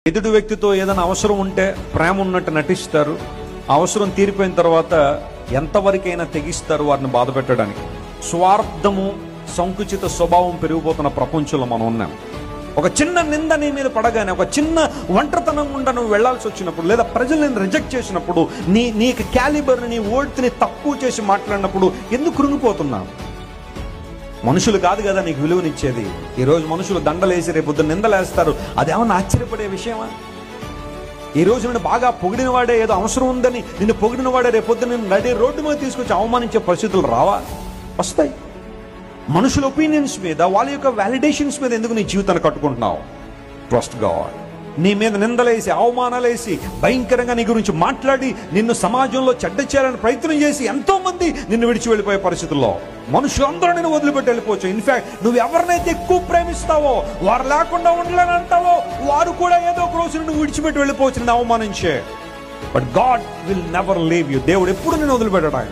ఎదుటి వ్యక్తితో ఏదైనా అవసరం ఉంటే ప్రేమ ఉన్నట్టు నటిస్తారు. అవసరం తీరిపోయిన తర్వాత ఎంతవరకైనా తెగిస్తారు వారిని బాధ పెట్టడానికి. స్వార్థము, సంకుచిత స్వభావం పెరిగిపోతున్న ప్రపంచంలో మనం ఉన్నాం. ఒక చిన్న నింద నీ మీద పడగానే, ఒక చిన్న ఒంటరితనం గుండా నువ్వు వెళ్లాల్సి వచ్చినప్పుడు, లేదా ప్రజలు నేను రిజెక్ట్ చేసినప్పుడు, నీకు క్యాలిబర్ని, నీ ఓడ్తిని తక్కువ చేసి మాట్లాడినప్పుడు ఎందుకు కృంగిపోతున్నావు? మనుషులు కాదు కదా నీకు విలువనిచ్చేది. ఈరోజు మనుషులు దండలేసి రేపొద్దు నిందలేస్తారు. అదేమన్నా ఆశ్చర్యపడే విషయమా? ఈ రోజు నిన్ను బాగా పొగిడిన వాడే, ఏదో అవసరం ఉందని నిన్ను పొగిడిన వాడే రేపొద్దు నిన్ను నడి రోడ్డు మీద తీసుకొచ్చి అవమానించే పరిస్థితులు రావా? వస్తాయి. మనుషుల ఒపీనియన్స్ మీద, వాళ్ళ యొక్క వ్యాలిడేషన్స్ మీద ఎందుకు నీ జీవితాన్ని కట్టుకుంటున్నావు? Trust God. నీ మీద నిందలేసి, అవమానాలేసి, భయంకరంగా నీ గురించి మాట్లాడి, నిన్ను సమాజంలో చెడ్డ చేయాలని ప్రయత్నం చేసి ఎంతో మంది నిన్ను విడిచి వెళ్ళిపోయే పరిస్థితుల్లో మనుషులందరూ నిన్ను వదిలిపెట్టి వెళ్ళిపోవచ్చు. ఇన్ఫాక్ట్ నువ్వు ఎవరినైతే ఎక్కువ ప్రేమిస్తావో, వారు లేకుండా ఉండలేని అంటావో, వారు కూడా ఏదో ఒక రోజు నువ్వు విడిచిపెట్టి వెళ్ళిపోవచ్చు నిన్ను అవమానించే. But God will never leave you. దేవుడు ఎప్పుడు నిన్ను వదిలిపెట్టడు. ఆయన